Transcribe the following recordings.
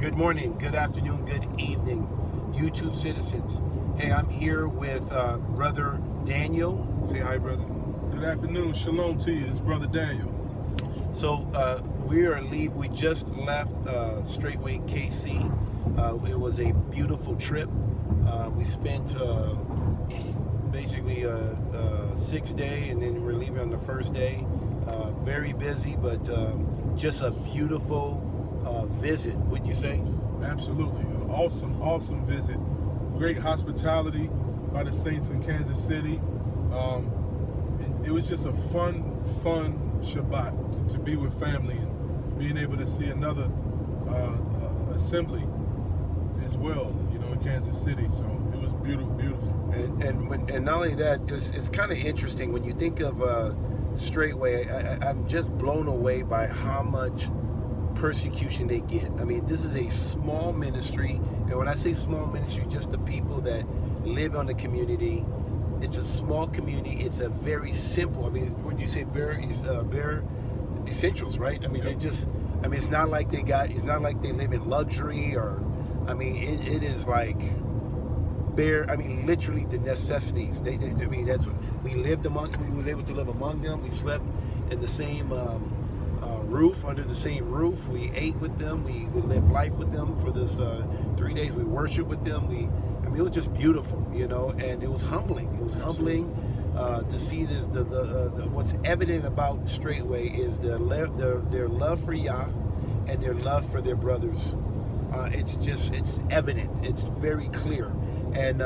Good morning, good afternoon, good evening, YouTube citizens. Hey, I'm here with Brother Daniel. Say hi, brother. Good afternoon. Shalom to you. It's Brother Daniel. So we just left STRAITWAY KC. It was a beautiful trip. We spent basically a 6-day, and then we're leaving on the first day. Very busy, but just a beautiful visit, wouldn't you say? Absolutely. Awesome visit. Great hospitality by the saints in Kansas City. It was just a fun Shabbat to be with family and being able to see another assembly as well, in Kansas City. So it was beautiful. And not only that, it's kind of interesting when you think of STRAITWAY. I'm just blown away by how much persecution they get. I mean, this is a small ministry, and when I say small ministry, just the people that live on the community. It's a small community. It's a very simple. I mean, would you say bare essentials, right? I mean, Yep. it's not like it's not like they live in luxury, or, I mean, it is like bare. I mean, literally the necessities. I mean, that's what we lived among. We was able to live among them. We slept in the same roof, under the same roof. We ate with them. We lived life with them for this 3 days. We worshiped with them. I mean, it was just beautiful, and it was humbling. It was humbling to see this. What's evident about STRAITWAY is their love for Yah and their love for their brothers. It's evident. It's very clear. And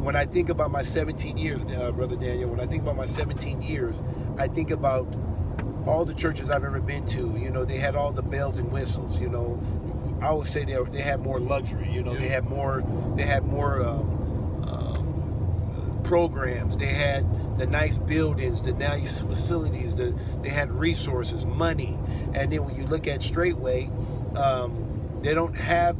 when I think about my 17 years, Brother Daniel, when I think about my 17 years, I think about all the churches I've ever been to. They had all the bells and whistles. I would say they had more luxury. Yeah. They had more programs. They had the nice buildings, the nice facilities. They had resources, money. And then when you look at STRAITWAY, they don't have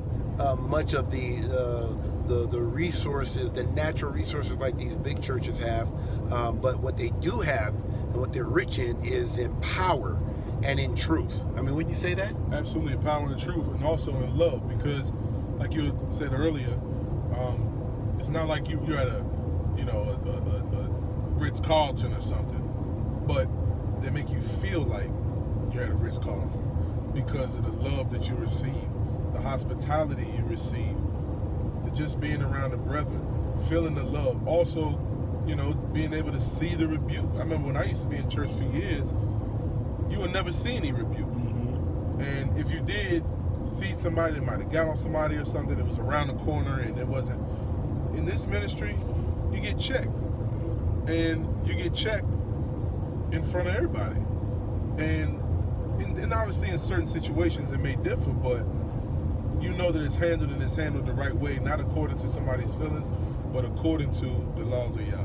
much of the resources, the natural resources like these big churches have. But what they do have, and what they're rich in, is in power and in truth. I mean, wouldn't you say that? Absolutely, power and truth, and also in love, because like you said earlier, it's not like you're at a Ritz-Carlton or something, but they make you feel like you're at a Ritz-Carlton because of the love that you receive, the hospitality you receive, just being around the brethren, feeling the love. Also, being able to see the rebuke. I remember when I used to be in church for years, you would never see any rebuke. Mm-hmm. And if you did see somebody that might have got on somebody or something that was around the corner and it wasn't, in this ministry, you get checked. And you get checked in front of everybody. And obviously in certain situations it may differ, but you know that it's handled the right way, not according to somebody's feelings, but according to the laws of Yah.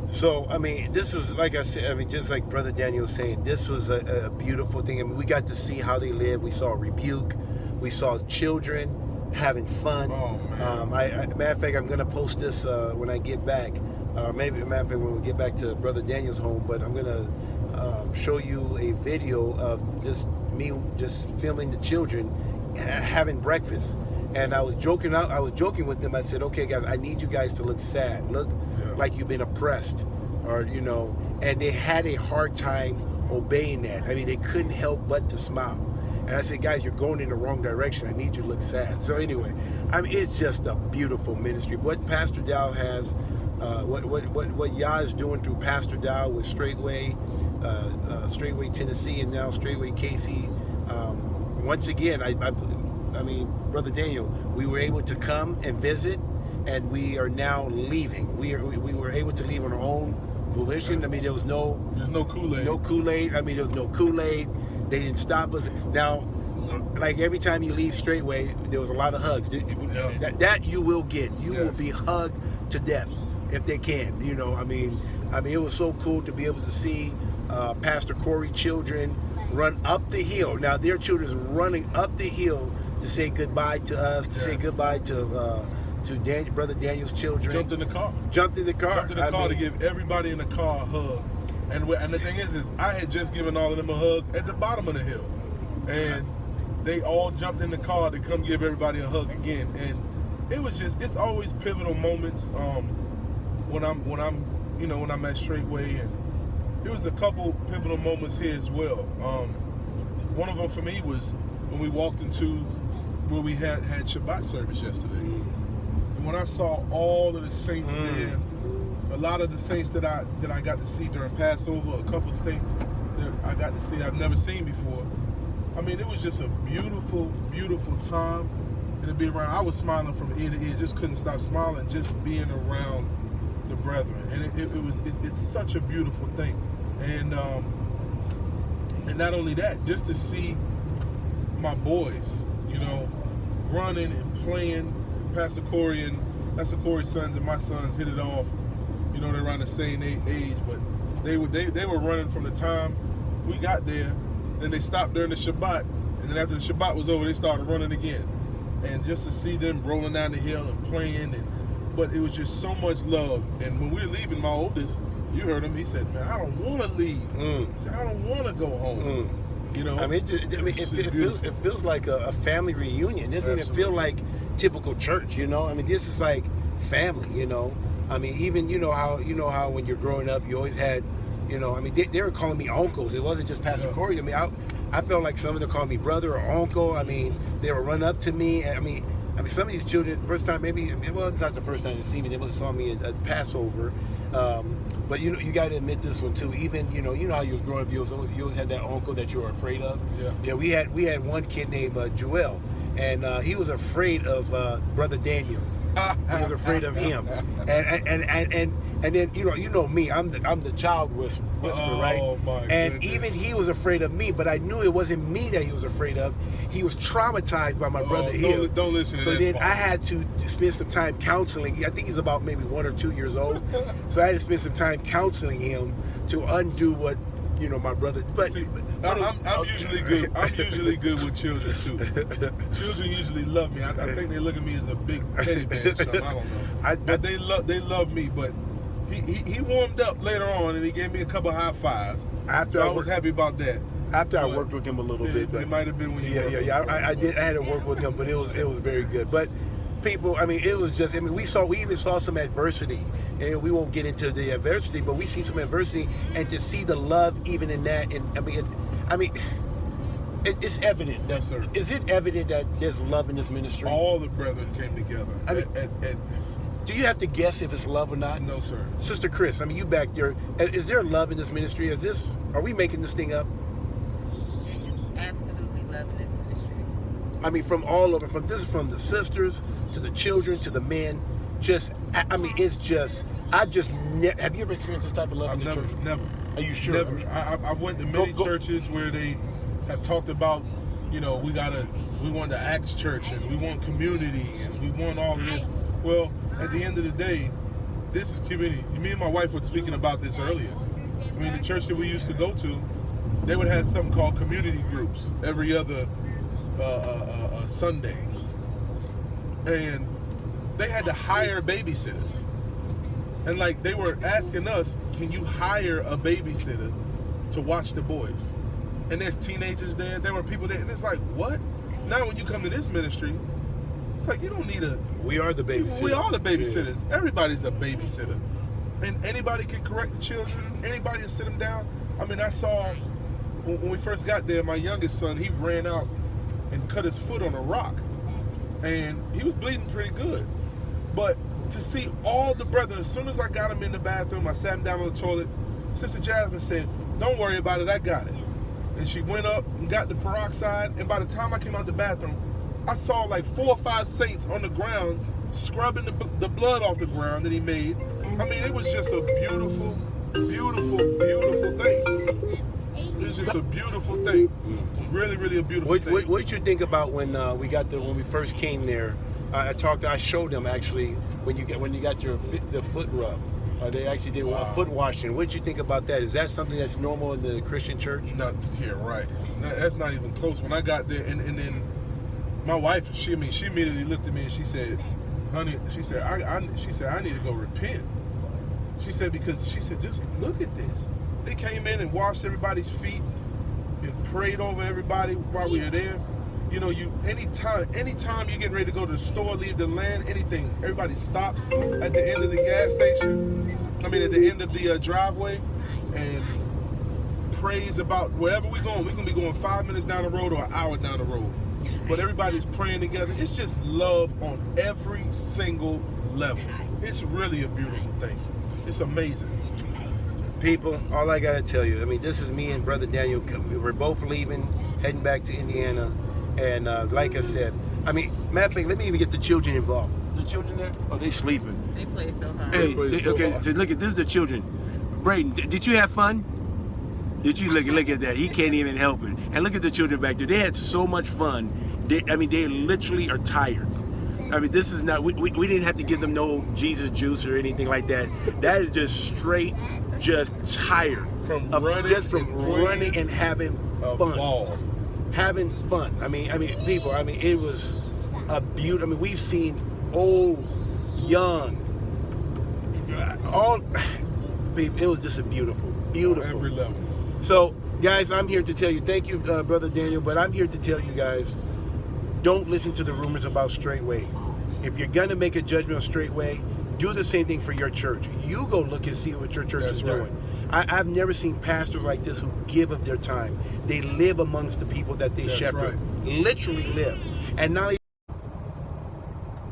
So, I mean, this was, like I said, just like Brother Daniel was saying, this was a beautiful thing. I mean, we got to see how they live. We saw rebuke. We saw children having fun. Oh, man. Matter of fact, I'm going to post this when I get back. Maybe, matter of fact, when we get back to Brother Daniel's home. But I'm going to show you a video of just me just filming the children having breakfast. And I was joking with them. I said, okay, guys, I need you guys to look sad. Look like you've been oppressed, or, and they had a hard time obeying that. I mean, they couldn't help but to smile. And I said, guys, you're going in the wrong direction. I need you to look sad. So anyway, I mean, it's just a beautiful ministry. What Pastor Dowell has, what Yah is doing through Pastor Dowell with STRAITWAY, STRAITWAY Tennessee, and now STRAITWay KC. Once again, I mean, Brother Daniel, we were able to come and visit, and we are now leaving. We were able to leave on our own volition. I mean, there's no Kool-Aid. No Kool-Aid. I mean, there was no Kool-Aid. They didn't stop us. Now, like every time you leave STRAITWay, there was a lot of hugs. That you will get. You will be hugged to death if they can. I mean, it was so cool to be able to see Pastor Corey children run up the hill. Now, their children's running up the hill to say goodbye to us, to say goodbye to Brother Daniel's children. Jumped in the car to give everybody in the car a hug. And the thing is I had just given all of them a hug at the bottom of the hill. And they all jumped in the car to come give everybody a hug again. And it was just, it's always pivotal moments when I'm at Straitway, and there was a couple pivotal moments here as well. One of them for me was when we walked into where we had Shabbat service yesterday. And when I saw all of the saints there, a lot of the saints that I got to see during Passover, a couple of saints that I got to see I've never seen before. I mean, it was just a beautiful, beautiful time. And to be around, I was smiling from ear to ear, just couldn't stop smiling, just being around the brethren. And it's such a beautiful thing. And not only that, just to see my boys, running and playing. Pastor Corey Corey's sons and my sons hit it off. They're around the same age, but they were running from the time we got there. Then they stopped during the Shabbat, and then after the Shabbat was over, they started running again. And just to see them rolling down the hill and playing, but it was just so much love. And when we were leaving, my oldest, you heard him, he said, "Man, I don't want to leave." He said, "I don't want to go home." It feels like a family reunion. It doesn't even feel like typical church. This is like family. Even how when you're growing up, you always had, they were calling me uncles. It wasn't just Pastor Corey. I felt like some of them called me brother or uncle. They would run up to me. Some of these children, first time it's not the first time they see me. They must have saw me at Passover. But you got to admit this one too. Even how you was growing up, you always had that uncle that you were afraid of. Yeah. We had one kid named Joel, and he was afraid of Brother Daniel. He was afraid of him, and then me. I'm the child whisperer, right? And goodness. Even he was afraid of me, but I knew it wasn't me that he was afraid of. He was traumatized by my brother Hill. Don't listen to so that then part. I had to spend some time counseling. I think he's about maybe 1 or 2 years old. So I had to spend some time counseling him to undo what my brother. But see, I'm usually good. I'm usually good with children too. Children usually love me. I think they look at me as a big teddy bear or something. I don't know. But they love me. But he warmed up later on, and he gave me a couple high fives. I was happy about that. After I worked with him a little bit, but it might have been when you I did. I had to work with him, but it was very good. But people, it was just. We even saw some adversity, and we won't get into the adversity, but we see some adversity, and to see the love even in that, and it's evident. Yes, sir. Is it evident that there's love in this ministry? All the brethren came together. Do you have to guess if it's love or not? No, sir. Sister Chris, you back there. Is there love in this ministry? Are we making this thing up? Absolutely love in this ministry. From all over, from the sisters to the children to the men. It's just. Have you ever experienced this type of love in the church? Never. Are you sure? Never. I went to many churches where they have talked about, we want the Acts church, and we want community, and we want all of this. Well, at the end of the day, this is community. Me and my wife were speaking about this earlier. The church that we used to go to, they would have something called community groups every other Sunday. And they had to hire babysitters. And they were asking us, can you hire a babysitter to watch the boys? And there's teenagers there, there were people there, and it's like, what? Now when you come to this ministry, it's like you don't need we are the babysitters. We are the babysitters. Yeah. Everybody's a babysitter. And anybody can correct the children, anybody can sit them down. I saw, when we first got there, my youngest son, he ran out and cut his foot on a rock. And he was bleeding pretty good. But to see all the brethren, as soon as I got him in the bathroom, I sat him down on the toilet. Sister Jasmine said, "Don't worry about it, I got it." And she went up and got the peroxide, and by the time I came out the bathroom, I saw 4 or 5 saints on the ground scrubbing the blood off the ground that he made. It was just a beautiful, beautiful, beautiful thing. It was just a beautiful thing. Really, really a beautiful thing. What did you think about when we first came there? I showed them actually when you got the foot rub. They actually did a foot washing. What did you think about that? Is that something that's normal in the Christian church? Not here, right? That's not even close. When I got there, and then my wife, she immediately looked at me and she said, "Honey," she said, I need to go repent." She said, because she said, just look at this. They came in and washed everybody's feet and prayed over everybody while we were there. You know, anytime you're getting ready to go to the store, leave the land, anything, everybody stops at the end of the gas station. I mean, at the end of the driveway, and prays about wherever we're going. We're gonna be going 5 minutes down the road or an hour down the road, but everybody's praying together. It's just love on every single level. It's really a beautiful thing. It's amazing. People, all I gotta tell you, I mean, this is me and Brother Daniel. We're both leaving, heading back to Indiana, and like I said, I mean, matter of fact, let me even get the children involved. The children there? Oh, they sleeping. They play so hard. Hey, okay, so look at this. Is the children. Braden, did you have fun? Did you look at that? He can't even help it. And look at the children back there. They had so much fun. They literally are tired. I mean, this is not. We didn't have to give them no Jesus juice or anything like that. That is just straight, just tired From running and having fun. Ball. Having fun. I mean, people. I mean, it was a beauty. I mean, we've seen old, young, all. It was just a beautiful. On every level. So, guys, I'm here to tell you, thank you, Brother Daniel, but I'm here to tell you guys, don't listen to the rumors about Straitway. If you're going to make a judgment on Straitway, do the same thing for your church. You go look and see what your church is doing. I've never seen pastors like this who give of their time. They live amongst the people that they shepherd. Right. Literally live. And not only...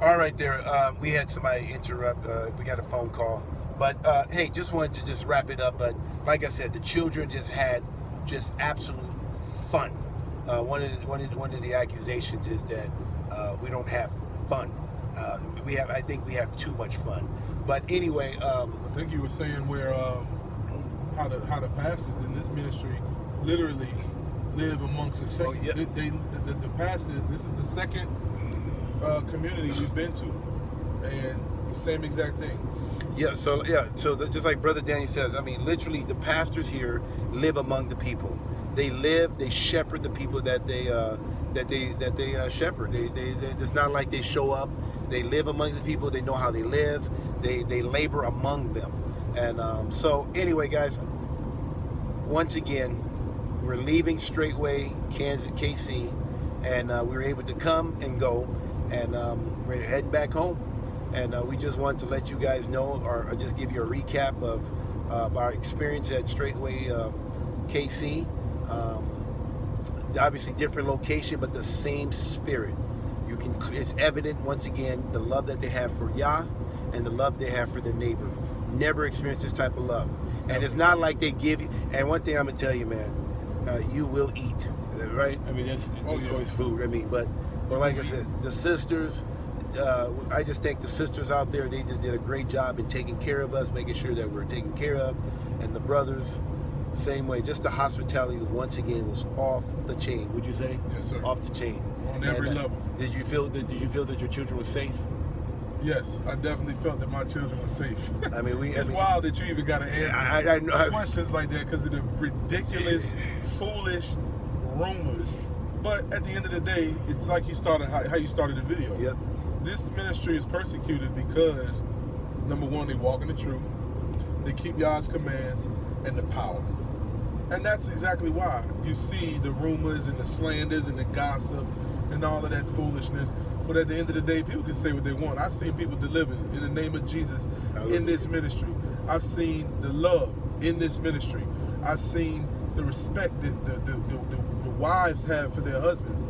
All right, there. We had somebody interrupt. We got a phone call. But hey, just wanted to just wrap it up. But like I said, the children just had just absolute fun. One of the accusations is that we don't have fun. I think we have too much fun. But anyway, I think you were saying where how the pastors in this ministry literally live amongst the saints. Oh, yeah. The pastors. This is the second community we've been to, and the same exact thing. Yeah, so just like Brother Danny says, I mean, literally the pastors here live among the people. They shepherd the people that they shepherd. It's not like they show up. They live among the people. They know how they live. They labor among them. And so anyway, guys, once again, we're leaving Straitway Kansas, KC, and we were able to come and go, and we're heading back home. And we just want to let you guys know, or just give you a recap of our experience at Straitway KC. Obviously different location, but the same spirit. It's evident once again the love that they have for Yah and the love they have for their neighbor. Never experienced this type of love, and it's not like they give you. And one thing I'm gonna tell you, man, you will eat, right? I mean, that's always food. I mean, but like I said, the sisters. I just think the sisters out there, they just did a great job in taking care of us, making sure that we're taken care of, and the brothers, same way. Just the hospitality once again was off the chain. Would you say? Yes, sir. Off the chain. On every level. Did you feel that your children were safe? Yes, I definitely felt that my children were safe. I mean, it's wild that you even got to answer I know questions like that because of the ridiculous, foolish rumors. But at the end of the day, it's like you started how you started the video. Yep. This ministry is persecuted because, number one, they walk in the truth, they keep Yah's commands, and the power. And that's exactly why you see the rumors and the slanders and the gossip and all of that foolishness. But at the end of the day, people can say what they want. I've seen people deliver in the name of Jesus in this ministry. I've seen the love in this ministry. I've seen the respect that the wives have for their husbands,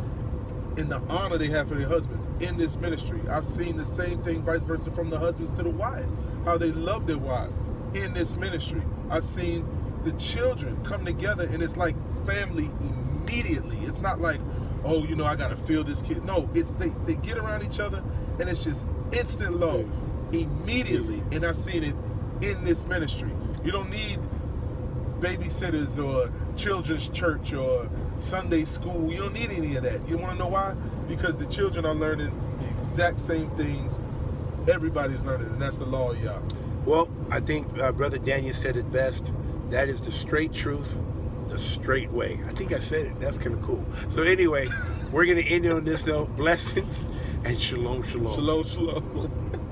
and the honor they have for their husbands in this ministry. I've seen the same thing vice versa from the husbands to the wives, how they love their wives in this ministry. I've seen the children come together and it's like family immediately. It's not like, oh, you know, I gotta feel this kid. No, it's they get around each other and it's just instant love immediately. And I've seen it in this ministry. You don't need babysitters or children's church or Sunday school. You don't need any of that. You want to know why? Because the children are learning the exact same things everybody's learning, and that's the law of Yah. Well, I think Brother Daniel said it best. That is the straight truth, the straight way. I think I said it. That's kind of cool. So anyway, we're going to end it on this note. Blessings and shalom, shalom. Shalom, shalom.